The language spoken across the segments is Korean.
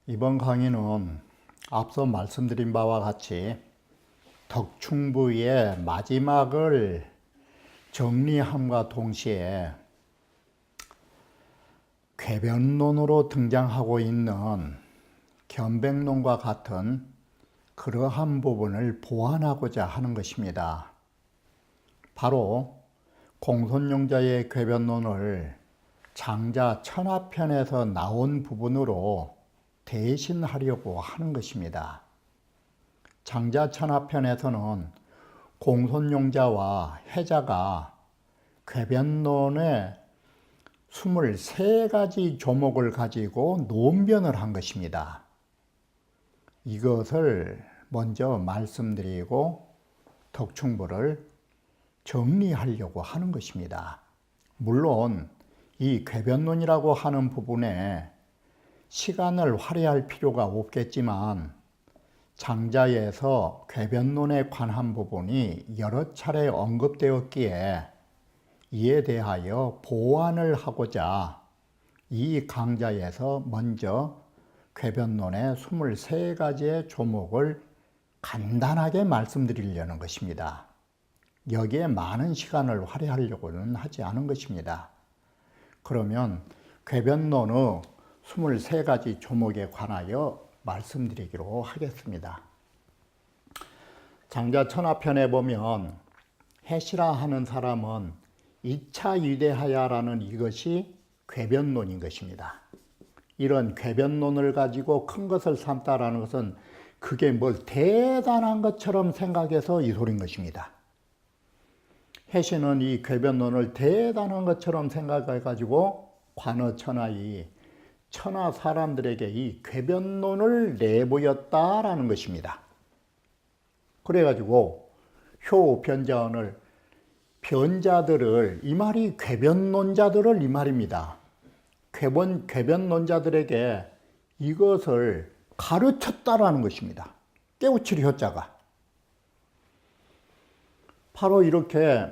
이번 강의는 앞서 말씀드린 바와 같이 덕충부의 마지막을 정리함과 동시에 궤변론으로 등장하고 있는 견백론과 같은 그러한 부분을 보완하고자 하는 것입니다. 바로 공손용자의 궤변론을 장자 천하편에서 나온 부분으로 대신하려고 하는 것입니다. 장자 천하편에서는 공손용자와 해자가 궤변론의 23가지 조목을 가지고 논변을 한 것입니다. 이것을 먼저 말씀드리고 덕충부를 정리하려고 하는 것입니다. 물론 이 궤변론이라고 하는 부분에 시간을 할애할 필요가 없겠지만 장자에서 궤변론에 관한 부분이 여러 차례 언급되었기에 이에 대하여 보완을 하고자 이 강좌에서 먼저 궤변론의 23가지의 조목을 간단하게 말씀드리려는 것입니다. 여기에 많은 시간을 할애하려고는 하지 않은 것입니다. 그러면 궤변론의 23가지 조목에 관하여 말씀드리기로 하겠습니다. 장자 천하편에 보면 해시라 하는 사람은 2차 유대하야라는 이것이 궤변론인 것입니다. 이런 궤변론을 가지고 큰 것을 삼다라는 것은 그게 뭘 대단한 것처럼 생각해서 이 소린 것입니다. 해시는 이 궤변론을 대단한 것처럼 생각해가지고 관어천하의 천하 사람들에게 이 궤변론을 내보였다라는 것입니다. 그래가지고 효변자언을 변자들을, 이 말이 궤변론자들을 이 말입니다. 궤변론자들에게 이것을 가르쳤다라는 것입니다. 깨우칠 효자가. 바로 이렇게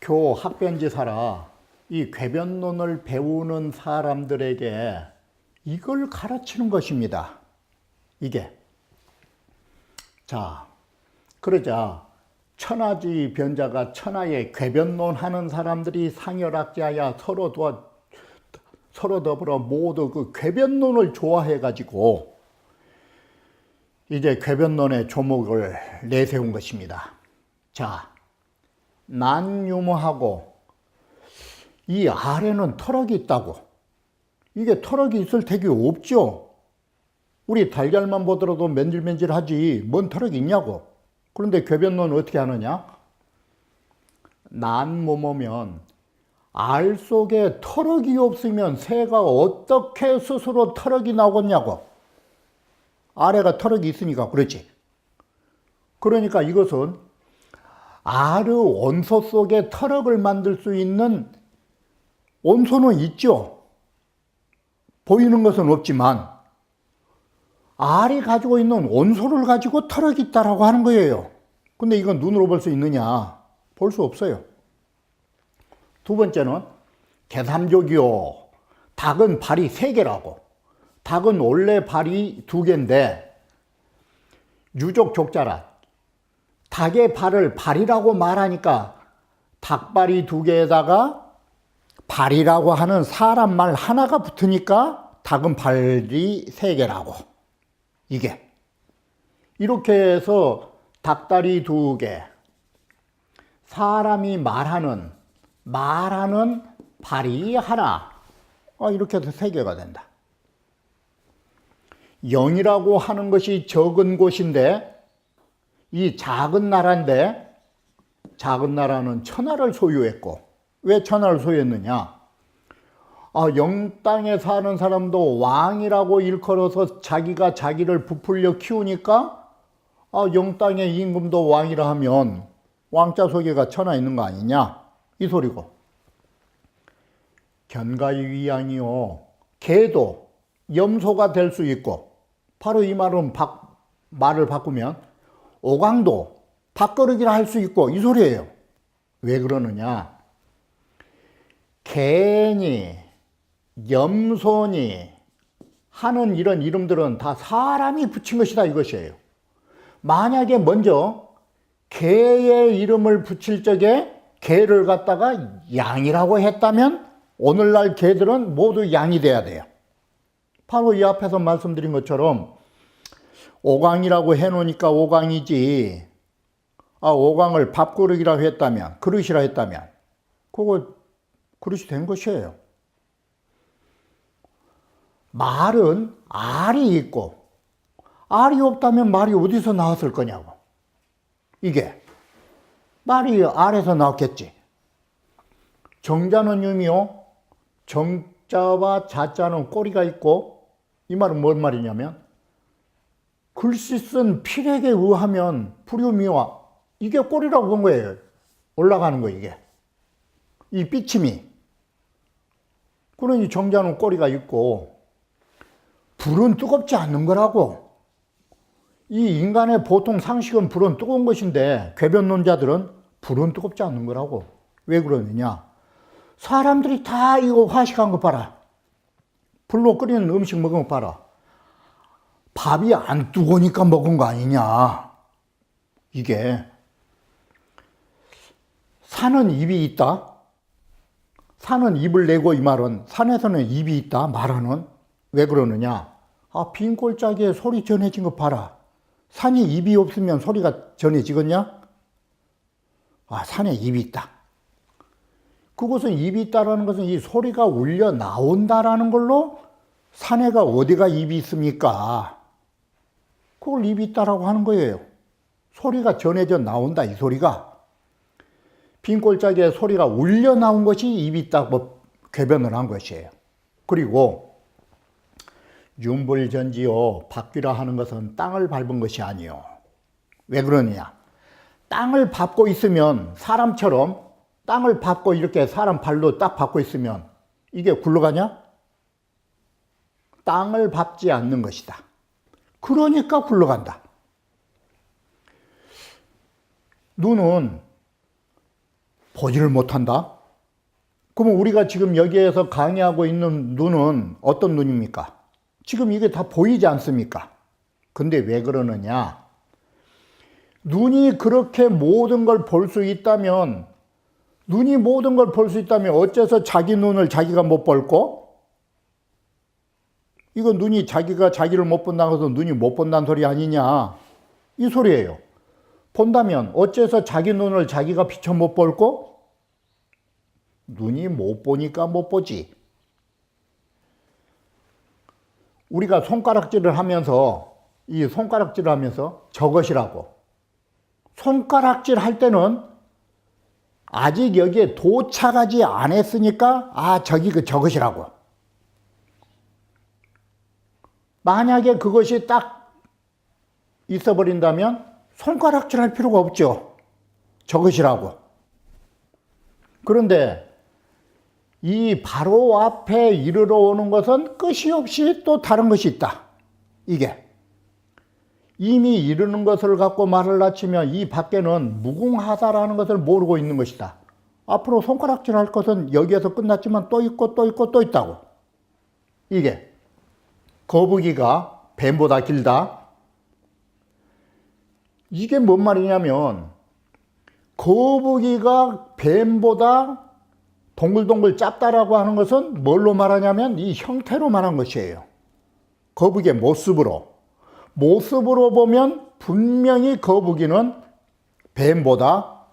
교학변지사라 이 궤변론을 배우는 사람들에게 이걸 가르치는 것입니다. 이게. 자, 그러자 천하지 변자가 천하의 궤변론 하는 사람들이 상열학자야 서로 더불어 모두 그 궤변론을 좋아해 가지고 이제 궤변론의 조목을 내세운 것입니다. 자, 난유무하고 이 아래는 털럭이 있다고. 이게 털럭이 있을 택이 없죠. 우리 달걀만 보더라도 맨질맨질하지 뭔 털럭이 있냐고. 그런데 궤변론은 어떻게 하느냐? 난무모면 알 속에 털럭이 없으면 새가 어떻게 스스로 털럭이 나오겠냐고. 아래가 털럭이 있으니까 그렇지. 그러니까 이것은 알의 원소 속에 털럭을 만들 수 있는 원소는 있죠. 보이는 것은 없지만 알이 가지고 있는 원소를 가지고 털럭이 있다라고 하는 거예요. 근데 이건 눈으로 볼 수 있느냐? 볼 수 없어요. 두 번째는 개삼족이요. 닭은 발이 3개라고. 닭은 원래 발이 2개인데 유족족자라. 닭의 발을 발이라고 말하니까 닭발이 2개에다가 발이라고 하는 사람 말 하나가 붙으니까 닭은 발이 3개라고. 이게. 이렇게 해서 닭다리 2개. 사람이 말하는 발이 하나. 이렇게 해서 3개가 된다. 영이라고 하는 것이 적은 곳인데 이 작은 나라인데 작은 나라는 천하를 소유했고 왜 천하를 소유했느냐? 영 땅에 사는 사람도 왕이라고 일컬어서 자기가 자기를 부풀려 키우니까 영 땅의 임금도 왕이라 하면 왕자 속에가 천하 있는 거 아니냐 이 소리고, 견가위양이요 개도 염소가 될 수 있고, 바로 이 말은 말을 바꾸면 오강도 밥그릇이라 할 수 있고 이 소리예요. 왜 그러느냐, 개니 염소니 하는 이런 이름들은 다 사람이 붙인 것이다 이것이에요. 만약에 먼저 개의 이름을 붙일 적에 개를 갖다가 양이라고 했다면 오늘날 개들은 모두 양이 돼야 돼요. 바로 이 앞에서 말씀드린 것처럼 오강이라고 해놓으니까 오강이지, 오강을 밥그릇이라고 했다면, 그릇이라 했다면 그거 그릇이 된 것이에요. 말은 알이 있고 알이 없다면 말이 어디서 나왔을 거냐고. 이게 말이 알에서 나왔겠지. 정자는 유미요, 정자와 자자는 꼬리가 있고, 이 말은 뭔 말이냐면 글씨 쓴 필액에 의하면 불유미와 이게 꼬리라고 본 거예요. 올라가는 거 이게. 이 삐침이. 그러니 정자는 꼬리가 있고 불은 뜨겁지 않는 거라고. 이 인간의 보통 상식은 불은 뜨거운 것인데 궤변론자들은 불은 뜨겁지 않는 거라고. 왜 그러느냐, 사람들이 다 이거 화식한 거 봐라. 불로 끓이는 음식 먹은 거 봐라. 밥이 안 뜨거우니까 먹은 거 아니냐. 이게 산은 입이 있다. 산은 입을 내고, 이 말은 산에서는 입이 있다 말하는. 왜 그러느냐, 빈 꼴짜기에 소리 전해진 거 봐라. 산이 입이 없으면 소리가 전해지겠냐? 산에 입이 있다. 그것은 입이 있다라는 것은 이 소리가 울려 나온다라는 걸로 산에가 어디가 입이 있습니까? 그걸 입이 있다라고 하는 거예요. 소리가 전해져 나온다 이 소리가. 빈 꼴짜기에 소리가 울려 나온 것이 입이 있다고 궤변을 한 것이에요. 그리고 윤불전지요 밟기라 하는 것은 땅을 밟은 것이 아니요. 왜 그러느냐, 땅을 밟고 있으면 사람처럼 땅을 밟고 이렇게 사람 발로 딱 밟고 있으면 이게 굴러가냐? 땅을 밟지 않는 것이다. 그러니까 굴러간다. 눈은 보지를 못한다. 그러면 우리가 지금 여기에서 강의하고 있는 눈은 어떤 눈입니까? 지금 이게 다 보이지 않습니까? 근데 왜 그러느냐, 눈이 그렇게 모든 걸 볼 수 있다면, 눈이 모든 걸 볼 수 있다면 어째서 자기 눈을 자기가 못 볼고? 이거 눈이 자기가 자기를 못 본다고 해서 눈이 못 본다는 소리 아니냐 이 소리예요. 본다면 어째서 자기 눈을 자기가 비춰 못 볼고? 눈이 못 보니까 못 보지. 우리가 손가락질을 하면서, 이 손가락질을 하면서 저것이라고, 손가락질 할 때는 아직 여기에 도착하지 않았으니까 저기 저것이라고. 만약에 그것이 딱 있어버린다면 손가락질 할 필요가 없죠. 저것이라고. 그런데 이 바로 앞에 이르러 오는 것은 끝이 없이 또 다른 것이 있다. 이게 이미 이르는 것을 갖고 말을 낮추면 이 밖에는 무궁하다라는 것을 모르고 있는 것이다. 앞으로 손가락질 할 것은 여기에서 끝났지만 또 있고 또 있고 또 있다고. 이게 거북이가 뱀보다 길다. 이게 뭔 말이냐면 거북이가 뱀보다 동글동글 짧다라고 하는 것은 뭘로 말하냐면 이 형태로 말한 것이에요. 거북이의 모습으로 보면 분명히 거북이는 뱀보다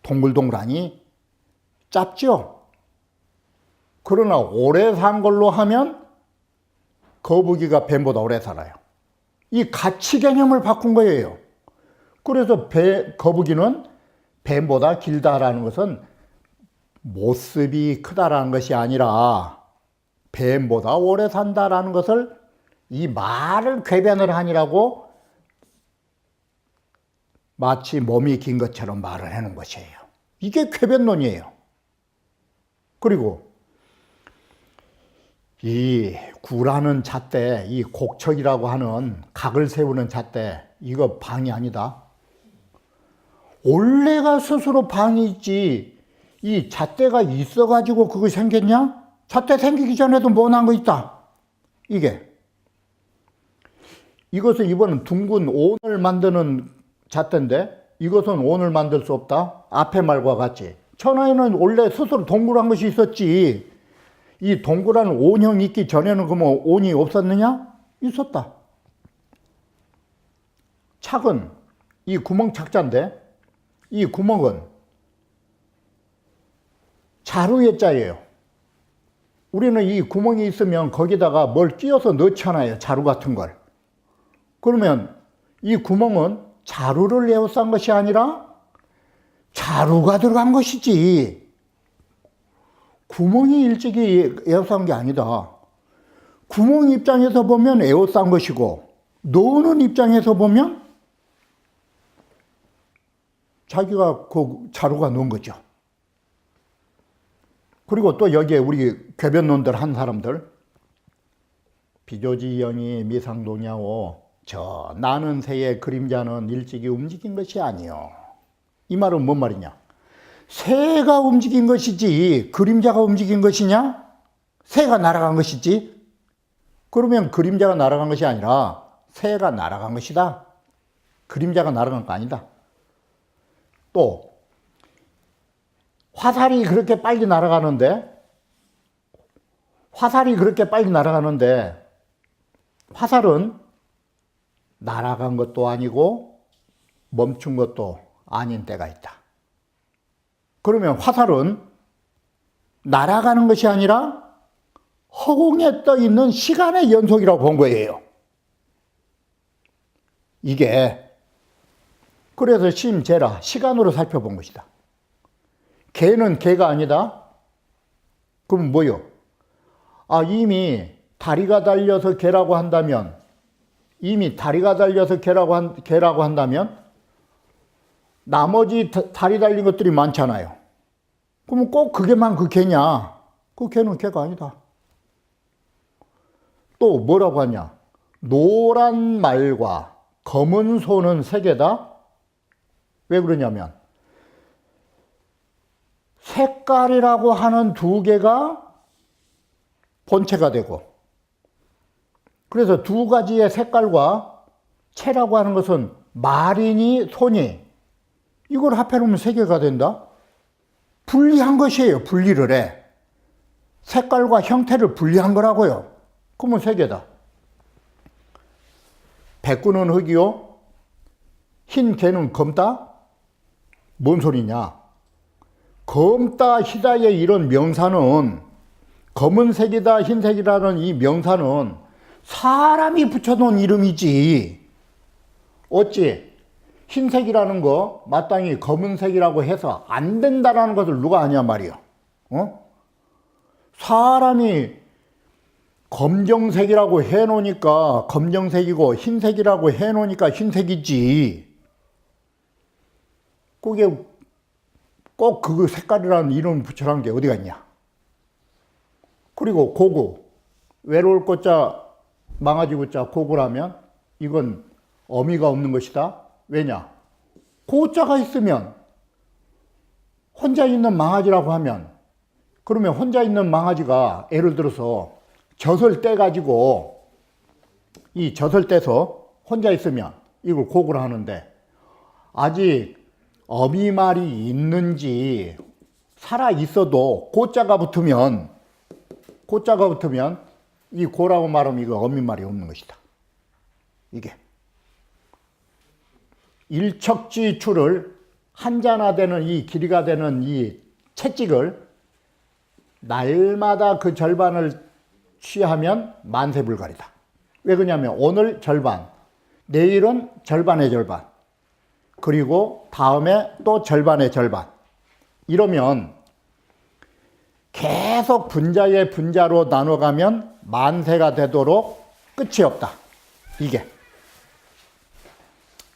동글동글하니 짧죠. 그러나 오래 산 걸로 하면 거북이가 뱀보다 오래 살아요. 이 가치 개념을 바꾼 거예요. 그래서 거북이는 뱀보다 길다라는 것은 모습이 크다라는 것이 아니라 뱀보다 오래 산다라는 것을, 이 말을 궤변을 하니라고 마치 몸이 긴 것처럼 말을 하는 것이에요. 이게 쾌변론이에요. 그리고 이 구라는 잣대, 이 곡척이라고 하는 각을 세우는 잣대, 이거 방이 아니다. 원래가 스스로 방이 있지, 이 잣대가 있어가지고 그거 생겼냐? 잣대 생기기 전에도 모난 거 있다. 이것은 이번은 둥근 온을 만드는 잣대인데 이것은 온을 만들 수 없다. 앞에 말과 같이 천하에는 원래 스스로 동그란 것이 있었지. 이 동그란 온형이 있기 전에는 그러면 온이 없었느냐? 있었다. 착은 이 구멍 착자인데 이 구멍은 자루의 자예요. 우리는 이 구멍이 있으면 거기다가 뭘 끼워서 넣잖아요. 자루 같은 걸. 그러면 이 구멍은 자루를 에워싼 것이 아니라 자루가 들어간 것이지. 구멍이 일찍이 에워싼 게 아니다. 구멍 입장에서 보면 에워싼 것이고 넣는 입장에서 보면 자기가 그 자루가 넣은 거죠. 그리고 또 여기에 우리 궤변론들 한 사람들 비조지영이 미상동야오 저 나는 새의 그림자는 일찍이 움직인 것이 아니요. 이 말은 뭔 말이냐? 새가 움직인 것이지 그림자가 움직인 것이냐? 새가 날아간 것이지. 그러면 그림자가 날아간 것이 아니라 새가 날아간 것이다. 그림자가 날아간 거 아니다. 또 화살이 그렇게 빨리 날아가는데 화살은 날아간 것도 아니고 멈춘 것도 아닌 때가 있다. 그러면 화살은 날아가는 것이 아니라 허공에 떠 있는 시간의 연속이라고 본 거예요. 이게 그래서 심재라 시간으로 살펴본 것이다. 개는 개가 아니다? 그럼 뭐요? 이미 다리가 달려서 개라고 한다면 나머지 다리 달린 것들이 많잖아요. 그러면 꼭 그게만 그 개냐? 그 개는 개가 아니다. 또 뭐라고 하냐? 노란 말과 검은 소는 세 개다? 왜 그러냐면 색깔이라고 하는 두 개가 본체가 되고 그래서 두 가지의 색깔과 체라고 하는 것은 말이니 소니 이걸 합해놓으면 세 개가 된다? 분리한 것이에요. 분리를 해. 색깔과 형태를 분리한 거라고요. 그러면 세 개다. 백구는 흙이요. 흰 개는 검다? 뭔 소리냐? 검다, 희다의 이런 명사는 검은색이다, 흰색이라는 이 명사는 사람이 붙여놓은 이름이지. 어찌 흰색이라는 거 마땅히 검은색이라고 해서 안 된다라는 것을 누가 아냐 말이야. 사람이 검정색이라고 해놓으니까 검정색이고 흰색이라고 해놓으니까 흰색이지. 그게 꼭 그 색깔이라는 이름을 붙여놓은 게 어디가 있냐. 그리고 고구, 외로울 꽃자 망아지 구자 고구라면 이건 어미가 없는 것이다. 왜냐? 고자가 있으면 혼자 있는 망아지라고 하면 그러면 혼자 있는 망아지가 예를 들어서 젖을 떼가지고 이 젖을 떼서 혼자 있으면 이걸 고구라 하는데 아직 어미말이 있는지 살아 있어도 고자가 붙으면 이 고라고 말하면 이거 어미말이 없는 것이다. 이게 일척지추를 한자나 되는 길이가 되는 이 채찍을 날마다 그 절반을 취하면 만세불가리다. 왜 그러냐면 오늘 절반, 내일은 절반의 절반, 그리고 다음에 또 절반의 절반. 이러면 계속 분자의 분자로 나눠가면 만세가 되도록 끝이 없다. 이게.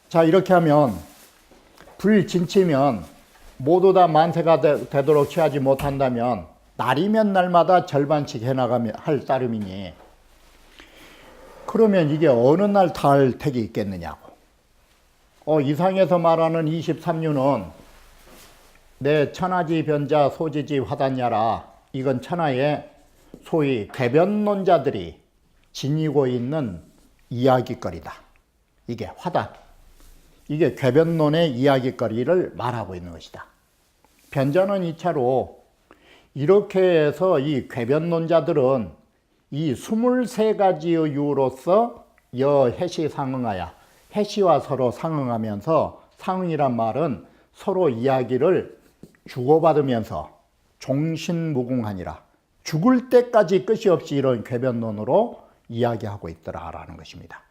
자, 이렇게 하면 불진치면 모두 다 만세가 되도록 취하지 못한다면 날이면 날마다 절반씩 해나가면 할 따름이니 그러면 이게 어느 날 닿을 택이 있겠느냐고. 이상에서 말하는 23류는 내 천하지 변자 소지지 화단야라, 이건 천하의 소위 궤변론자들이 지니고 있는 이야기거리다. 이게 화단, 이게 궤변론의 이야기거리를 말하고 있는 것이다. 변자는 2차로 이렇게 해서 이 궤변론자들은 이 23가지의 유로서 해시 상응하야, 해시와 서로 상응하면서, 상응이란 말은 서로 이야기를 주고받으면서 종신무궁하니라, 죽을 때까지 끝이 없이 이런 궤변론으로 이야기하고 있더라라는 것입니다.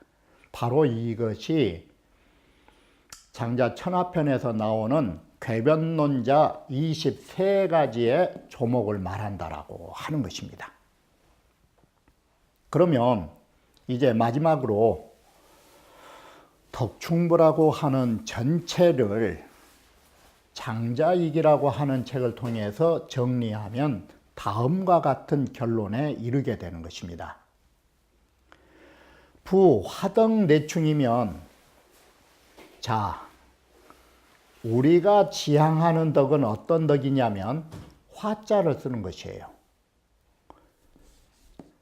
바로 이것이 장자 천하편에서 나오는 궤변론자 23가지의 조목을 말한다라고 하는 것입니다. 그러면 이제 마지막으로 덕충부라고 하는 전체를 장자익이라고 하는 책을 통해서 정리하면 다음과 같은 결론에 이르게 되는 것입니다. 부화덕 내충이면, 자, 우리가 지향하는 덕은 어떤 덕이냐면 화자를 쓰는 것이에요.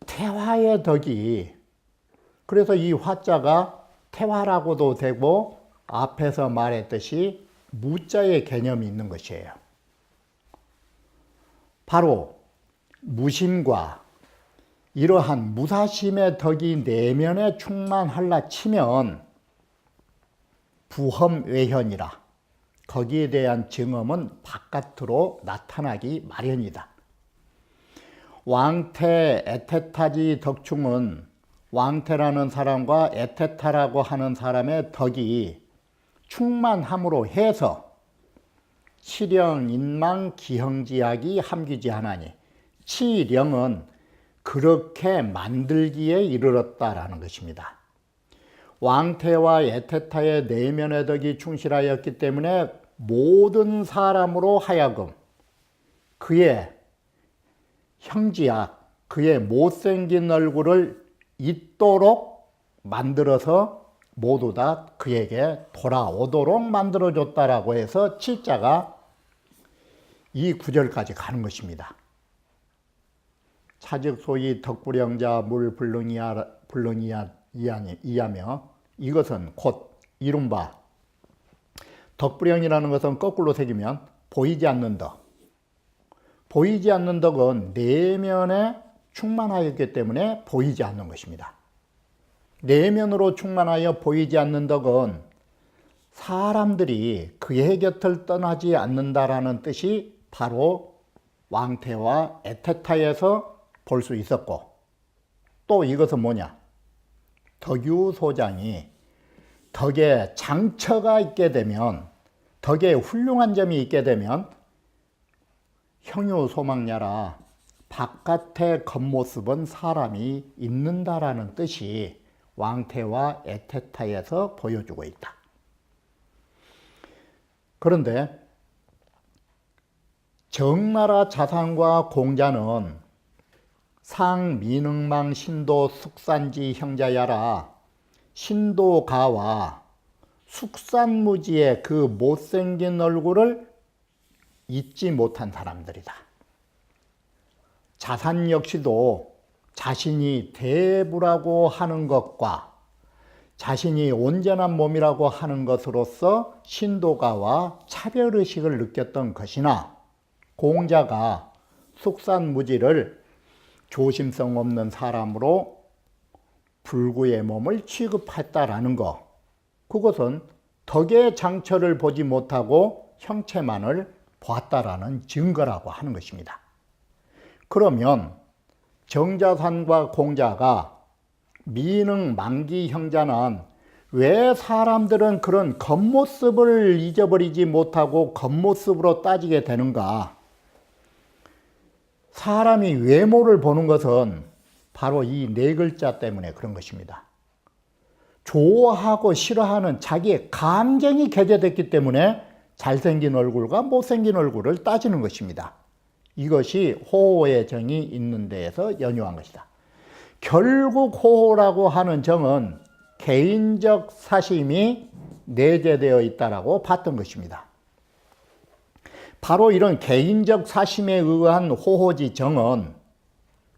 태화의 덕이, 그래서 이 화자가 태화라고도 되고 앞에서 말했듯이 무자의 개념이 있는 것이에요. 바로 무심과 이러한 무사심의 덕이 내면에 충만할라 치면 부험외현이라, 거기에 대한 증험은 바깥으로 나타나기 마련이다. 왕태 에테타지 덕충은 왕태라는 사람과 에테타라고 하는 사람의 덕이 충만함으로 해서 치령, 인망, 기형지약이 함귀지하나니, 치령은 그렇게 만들기에 이르렀다라는 것입니다. 왕태와 에테타의 내면의 덕이 충실하였기 때문에 모든 사람으로 하여금 그의 형지약, 그의 못생긴 얼굴을 잊도록 만들어서 모두 다 그에게 돌아오도록 만들어줬다라고 해서 7자가 이 구절까지 가는 것입니다. 차즉 소위 덕불영자 물불능이하며, 이것은 곧 이른바 덕불영이라는 것은 거꾸로 새기면 보이지 않는 덕. 보이지 않는 덕은 내면에 충만하였기 때문에 보이지 않는 것입니다. 내면으로 충만하여 보이지 않는 덕은 사람들이 그의 곁을 떠나지 않는다라는 뜻이 바로 왕태와 에테타에서 볼 수 있었고, 또 이것은 뭐냐? 덕유소장이 덕에 장처가 있게 되면, 덕에 훌륭한 점이 있게 되면 형유소망야라, 바깥의 겉모습은 사람이 있는다라는 뜻이 왕태와 에테타에서 보여주고 있다. 그런데 정나라 자산과 공자는 상민흥망 신도 숙산지 형자야라, 신도가와 숙산무지의 그 못생긴 얼굴을 잊지 못한 사람들이다. 자산 역시도 자신이 대부라고 하는 것과 자신이 온전한 몸이라고 하는 것으로서 신도가와 차별의식을 느꼈던 것이나, 공자가 숙산무지를 조심성 없는 사람으로 불구의 몸을 취급했다라는 것, 그것은 덕의 장처를 보지 못하고 형체만을 보았다라는 증거라고 하는 것입니다. 그러면 정자산과 공자가 미능 만기 형자는 왜 사람들은 그런 겉모습을 잊어버리지 못하고 겉모습으로 따지게 되는가? 사람이 외모를 보는 것은 바로 이 네 글자 때문에 그런 것입니다. 좋아하고 싫어하는 자기의 감정이 개재됐기 때문에 잘생긴 얼굴과 못생긴 얼굴을 따지는 것입니다. 이것이 호호의 정이 있는 데에서 연유한 것이다. 결국 호호라고 하는 정은 개인적 사심이 내재되어 있다라고 봤던 것입니다. 바로 이런 개인적 사심에 의한 호호지 정은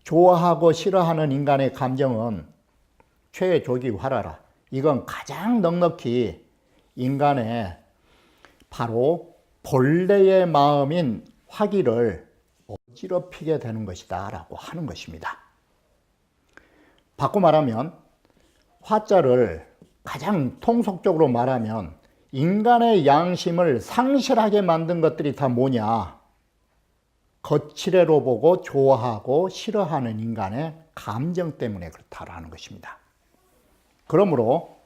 좋아하고 싫어하는 인간의 감정은 최조기 활화라. 이건 가장 넉넉히 인간의 바로 본래의 마음인 화기를 어지럽히게 되는 것이다 라고 하는 것입니다. 바꿔 말하면 화자를 가장 통속적으로 말하면 인간의 양심을 상실하게 만든 것들이 다 뭐냐? 거칠애로 보고 좋아하고 싫어하는 인간의 감정 때문에 그렇다라는 것입니다. 그러므로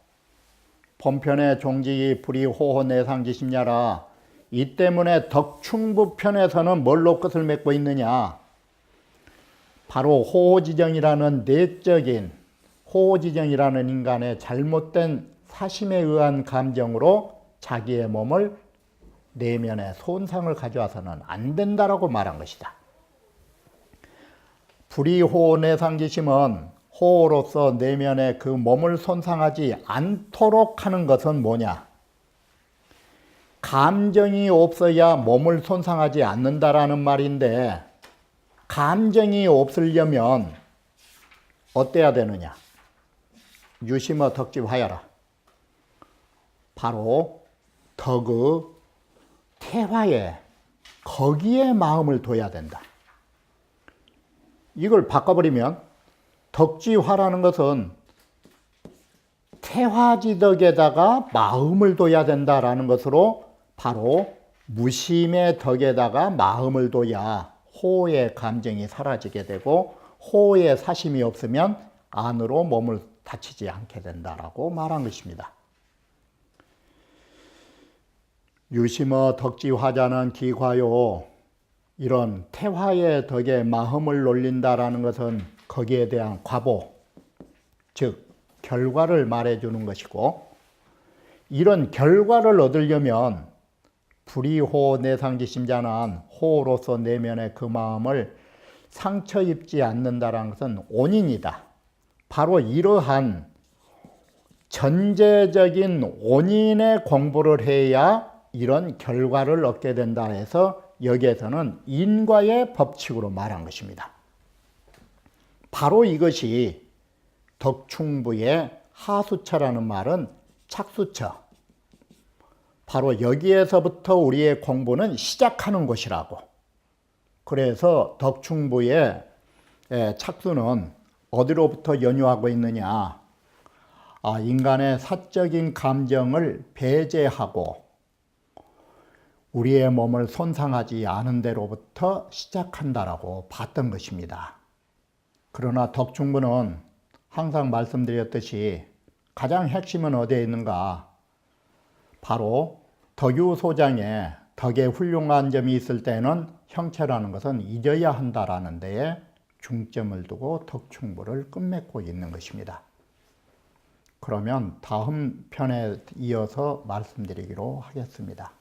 본편의 종지기 불이호호내상지심야라, 이 때문에 덕충부편에서는 뭘로 끝을 맺고 있느냐? 바로 호호지정이라는 내적인 호호지정이라는 인간의 잘못된 사심에 의한 감정으로 자기의 몸을 내면에 손상을 가져와서는 안 된다라고 말한 것이다. 불이호호내상지심은 호호로서 내면에 그 몸을 손상하지 않도록 하는 것은 뭐냐? 감정이 없어야 몸을 손상하지 않는다라는 말인데, 감정이 없으려면 어때야 되느냐? 유심어 덕지화야라. 바로 덕의 태화에, 거기에 마음을 둬야 된다. 이걸 바꿔버리면 덕지화라는 것은 태화지덕에다가 마음을 둬야 된다라는 것으로 바로 무심의 덕에다가 마음을 둬야 호의 감정이 사라지게 되고 호의 사심이 없으면 안으로 몸을 다치지 않게 된다라고 말한 것입니다. 유심어 덕지화자는 기과요. 이런 태화의 덕에 마음을 놀린다라는 것은 거기에 대한 과보, 즉 결과를 말해주는 것이고, 이런 결과를 얻으려면 불이호 내상지심자는 호로서 내면의 그 마음을 상처 입지 않는다라는 것은 원인이다. 바로 이러한 전제적인 원인의 공부를 해야 이런 결과를 얻게 된다 해서 여기에서는 인과의 법칙으로 말한 것입니다. 바로 이것이 덕충부의 하수처라는 말은 착수처, 바로 여기에서부터 우리의 공부는 시작하는 곳이라고. 그래서 덕충부의 착수는 어디로부터 연유하고 있느냐? 인간의 사적인 감정을 배제하고 우리의 몸을 손상하지 않은 데로부터 시작한다라고 봤던 것입니다. 그러나 덕충부는 항상 말씀드렸듯이 가장 핵심은 어디에 있는가? 바로 덕유소장에 덕의 훌륭한 점이 있을 때는 형체라는 것은 잊어야 한다라는 데에 중점을 두고 덕충부를 끝맺고 있는 것입니다. 그러면 다음 편에 이어서 말씀드리기로 하겠습니다.